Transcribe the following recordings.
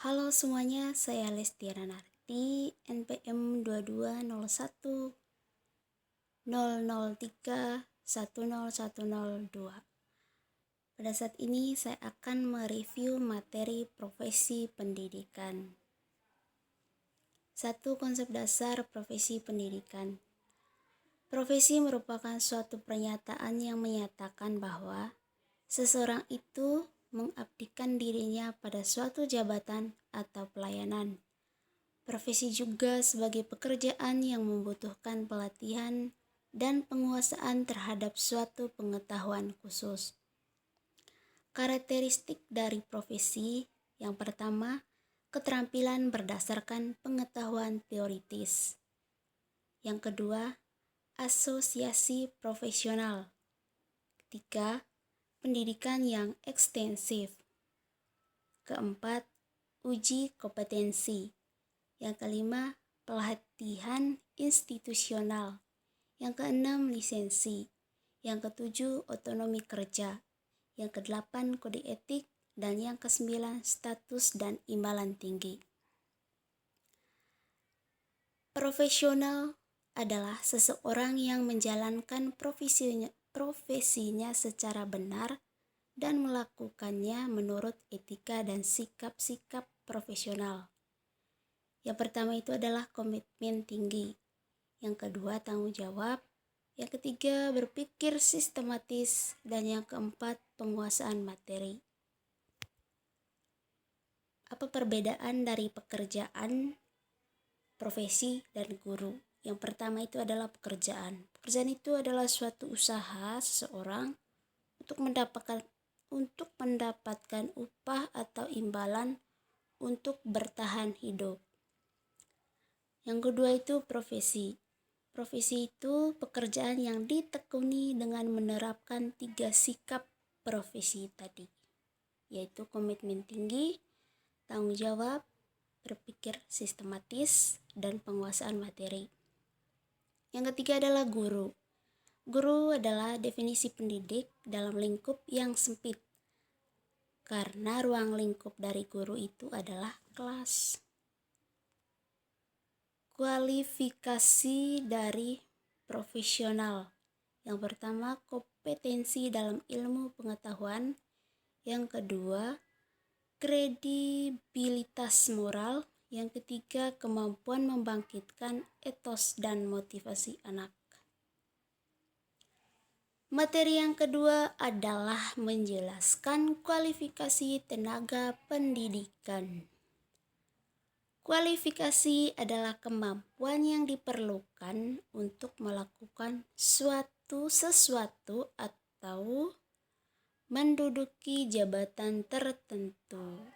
Halo semuanya, saya Lestiana Narti, NPM 22011003100102. Pada saat ini saya akan mereview materi profesi pendidikan. 1. Konsep dasar profesi pendidikan. Profesi merupakan suatu pernyataan yang menyatakan bahwa seseorang itu mengabdikan dirinya pada suatu jabatan atau pelayanan. Profesi juga sebagai pekerjaan yang membutuhkan pelatihan dan penguasaan terhadap suatu pengetahuan khusus. Karakteristik dari profesi yang pertama, keterampilan berdasarkan pengetahuan teoritis. Yang kedua, asosiasi profesional. Ketiga, pendidikan yang ekstensif. Keempat, uji kompetensi. Yang kelima, pelatihan institusional. Yang keenam, lisensi. Yang ketujuh, otonomi kerja. Yang kedelapan, kode etik. Dan yang kesembilan, status dan imbalan tinggi. Profesional adalah seseorang yang menjalankan profesinya secara benar dan melakukannya menurut etika dan sikap-sikap profesional. Yang pertama itu adalah komitmen tinggi. Yang kedua, tanggung jawab. Yang ketiga, berpikir sistematis. Dan yang keempat, penguasaan materi. Apa perbedaan dari pekerjaan, profesi, dan guru? Yang pertama itu adalah pekerjaan. Pekerjaan itu adalah suatu usaha seseorang untuk mendapatkan upah atau imbalan untuk bertahan hidup. Yang kedua itu profesi. Profesi itu pekerjaan yang ditekuni dengan menerapkan 3 sikap profesi tadi, yaitu komitmen tinggi, tanggung jawab, berpikir sistematis, dan penguasaan materi. Yang ketiga adalah guru. Guru adalah definisi pendidik dalam lingkup yang sempit, karena ruang lingkup dari guru itu adalah kelas. Kualifikasi dari profesional. Yang pertama, kompetensi dalam ilmu pengetahuan. Yang kedua, kredibilitas moral. Yang ketiga, kemampuan membangkitkan etos dan motivasi anak. Materi yang kedua adalah menjelaskan kualifikasi tenaga pendidikan. Kualifikasi adalah kemampuan yang diperlukan untuk melakukan sesuatu atau menduduki jabatan tertentu.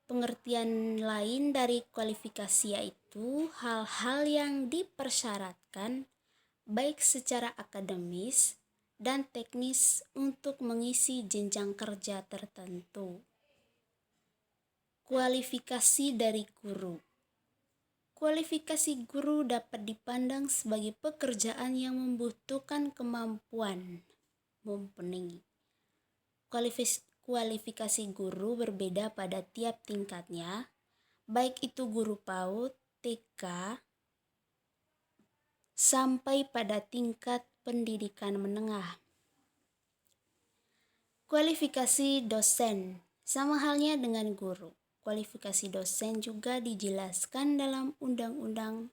Pengertian lain dari kualifikasi yaitu hal-hal yang dipersyaratkan baik secara akademis dan teknis untuk mengisi jenjang kerja tertentu. Kualifikasi dari guru. Kualifikasi guru dapat dipandang sebagai pekerjaan yang membutuhkan kemampuan mumpuni. Kualifikasi guru berbeda pada tiap tingkatnya, baik itu guru PAUD, TK, sampai pada tingkat pendidikan menengah. Kualifikasi dosen, sama halnya dengan guru. Kualifikasi dosen juga dijelaskan dalam Undang-Undang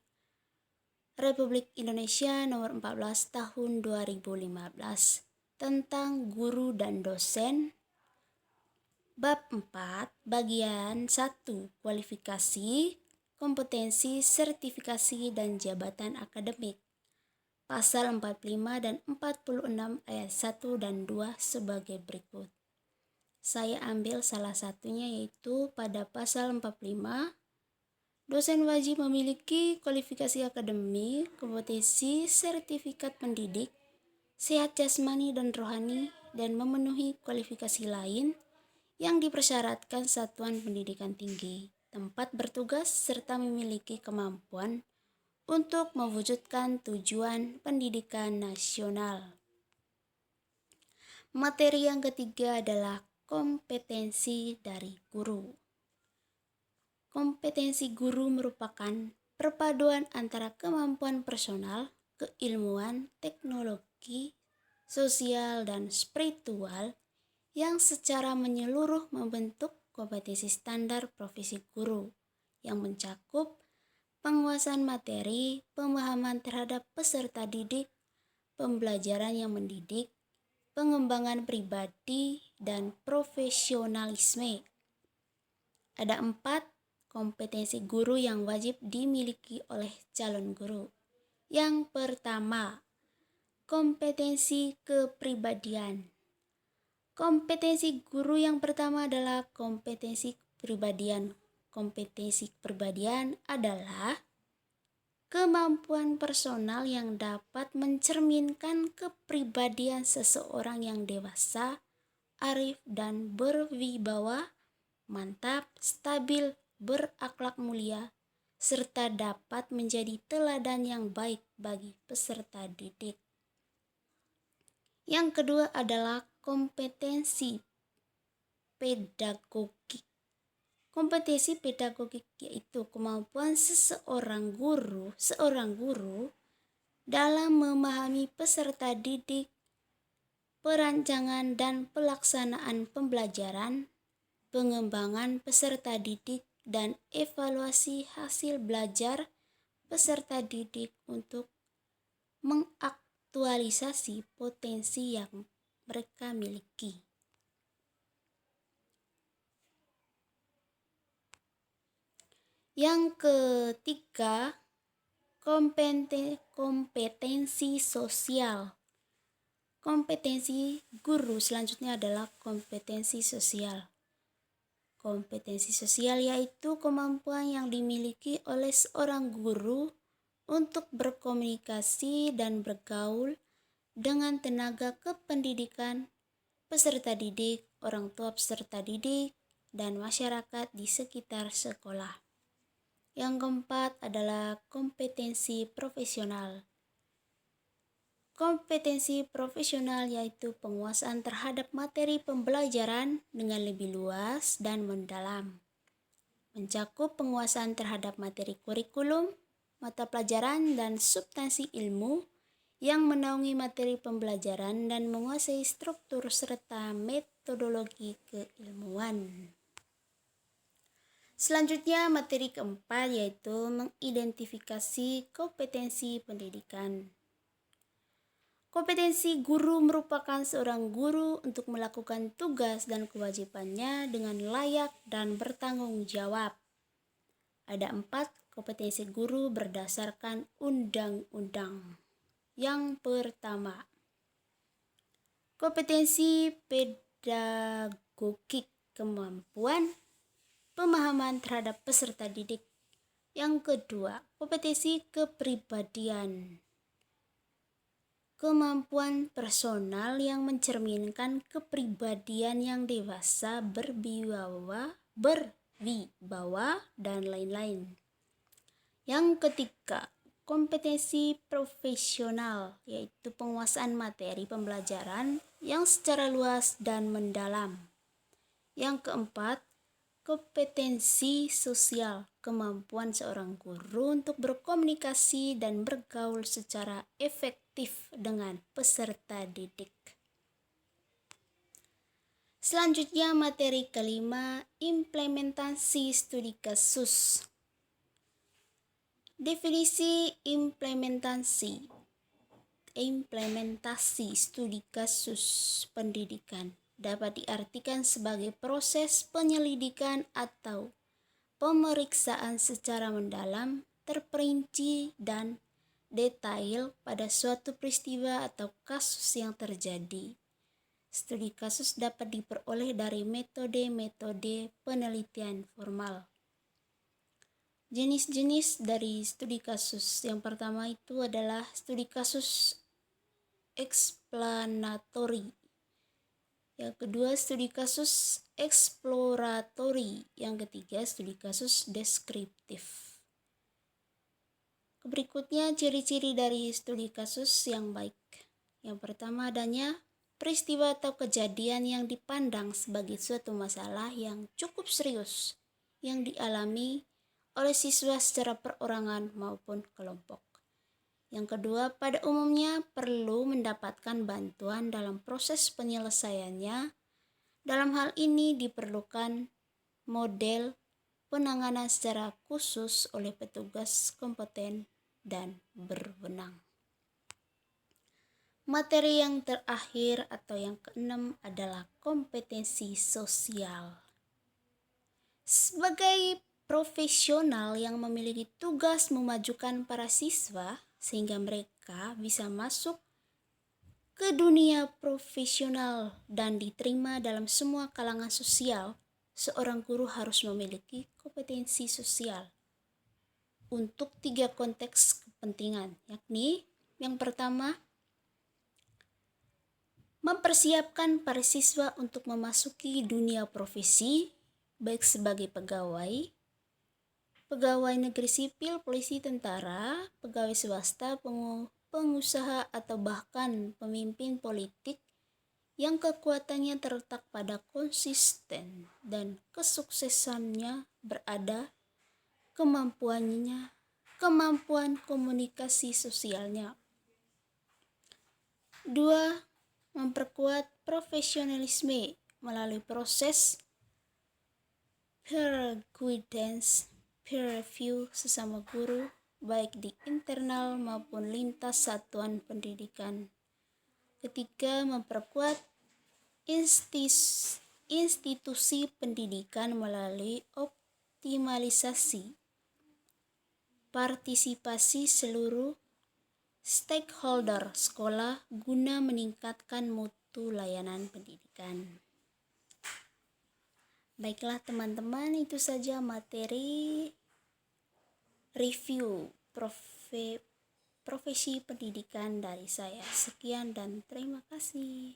Republik Indonesia Nomor 14 Tahun 2015 tentang guru dan dosen. Bab 4, bagian 1, kualifikasi, kompetensi, sertifikasi, dan jabatan akademik. Pasal 45 dan 46 ayat 1 dan 2 sebagai berikut. Saya ambil salah satunya, yaitu pada pasal 45, dosen wajib memiliki kualifikasi akademik, kompetensi, sertifikat pendidik, sehat jasmani dan rohani, dan memenuhi kualifikasi lain yang dipersyaratkan satuan pendidikan tinggi, tempat bertugas, serta memiliki kemampuan untuk mewujudkan tujuan pendidikan nasional. Materi yang ketiga adalah kompetensi dari guru. Kompetensi guru merupakan perpaduan antara kemampuan personal, keilmuan, teknologi, sosial, dan spiritual yang secara menyeluruh membentuk kompetensi standar profesi guru yang mencakup penguasaan materi, pemahaman terhadap peserta didik, pembelajaran yang mendidik, pengembangan pribadi, dan profesionalisme. Ada 4 kompetensi guru yang wajib dimiliki oleh calon guru. Yang pertama, kompetensi kepribadian. Kompetensi guru yang pertama adalah kompetensi kepribadian. Kompetensi kepribadian adalah kemampuan personal yang dapat mencerminkan kepribadian seseorang yang dewasa, arif, dan berwibawa, mantap, stabil, berakhlak mulia, serta dapat menjadi teladan yang baik bagi peserta didik. Yang kedua adalah kompetensi pedagogik. Kompetensi pedagogik yaitu kemampuan seorang guru dalam memahami peserta didik, perancangan dan pelaksanaan pembelajaran, pengembangan peserta didik, dan evaluasi hasil belajar peserta didik untuk mengaktualisasi potensi yang mereka miliki. Yang ketiga, kompetensi sosial. Kompetensi guru selanjutnya adalah kompetensi sosial. Kompetensi sosial yaitu kemampuan yang dimiliki oleh seorang guru untuk berkomunikasi dan bergaul dengan tenaga kependidikan, peserta didik, orang tua peserta didik, dan masyarakat di sekitar sekolah. Yang keempat adalah kompetensi profesional. Kompetensi profesional yaitu penguasaan terhadap materi pembelajaran dengan lebih luas dan mendalam. Mencakup penguasaan terhadap materi kurikulum, mata pelajaran, dan substansi ilmu yang menaungi materi pembelajaran dan menguasai struktur serta metodologi keilmuan. Selanjutnya materi keempat yaitu mengidentifikasi kompetensi pendidikan. Kompetensi guru merupakan seorang guru untuk melakukan tugas dan kewajibannya dengan layak dan bertanggung jawab. Ada 4 kompetensi guru berdasarkan undang-undang. Yang pertama, kompetensi pedagogik, kemampuan pemahaman terhadap peserta didik. Yang kedua, kompetensi kepribadian, kemampuan personal yang mencerminkan kepribadian yang dewasa, berwibawa, dan lain-lain. Yang ketiga, kompetensi profesional, yaitu penguasaan materi pembelajaran yang secara luas dan mendalam. Yang keempat, kompetensi sosial, kemampuan seorang guru untuk berkomunikasi dan bergaul secara efektif dengan peserta didik. Selanjutnya materi kelima, implementasi studi kasus. Definisi implementasi studi kasus pendidikan dapat diartikan sebagai proses penyelidikan atau pemeriksaan secara mendalam, terperinci, dan detail pada suatu peristiwa atau kasus yang terjadi. Studi kasus dapat diperoleh dari metode-metode penelitian formal. Jenis-jenis dari studi kasus yang pertama itu adalah studi kasus eksplanatori. Yang kedua, studi kasus eksploratori. Yang ketiga, studi kasus deskriptif. Berikutnya, ciri-ciri dari studi kasus yang baik. Yang pertama, adanya peristiwa atau kejadian yang dipandang sebagai suatu masalah yang cukup serius, yang dialami oleh siswa secara perorangan maupun kelompok. Yang kedua, pada umumnya perlu mendapatkan bantuan dalam proses penyelesaiannya. Dalam hal ini diperlukan model penanganan secara khusus oleh petugas kompeten dan berwenang. Materi yang terakhir atau yang keenam adalah kompetensi sosial. Sebagai profesional yang memiliki tugas memajukan para siswa sehingga mereka bisa masuk ke dunia profesional dan diterima dalam semua kalangan sosial, seorang guru harus memiliki kompetensi sosial untuk 3 konteks kepentingan, yakni yang pertama, mempersiapkan para siswa untuk memasuki dunia profesi, baik sebagai pegawai negeri sipil, polisi, tentara, pegawai swasta, pengusaha, atau bahkan pemimpin politik yang kekuatannya terletak pada konsisten dan kesuksesannya berada kemampuan komunikasi sosialnya. 2. Memperkuat profesionalisme melalui proses peer guidance, peer review sesama guru, baik di internal maupun lintas satuan pendidikan. Ketiga, memperkuat institusi pendidikan melalui optimalisasi partisipasi seluruh stakeholder sekolah guna meningkatkan mutu layanan pendidikan. Baiklah teman-teman, itu saja materi review profesi pendidikan dari saya. Sekian dan terima kasih.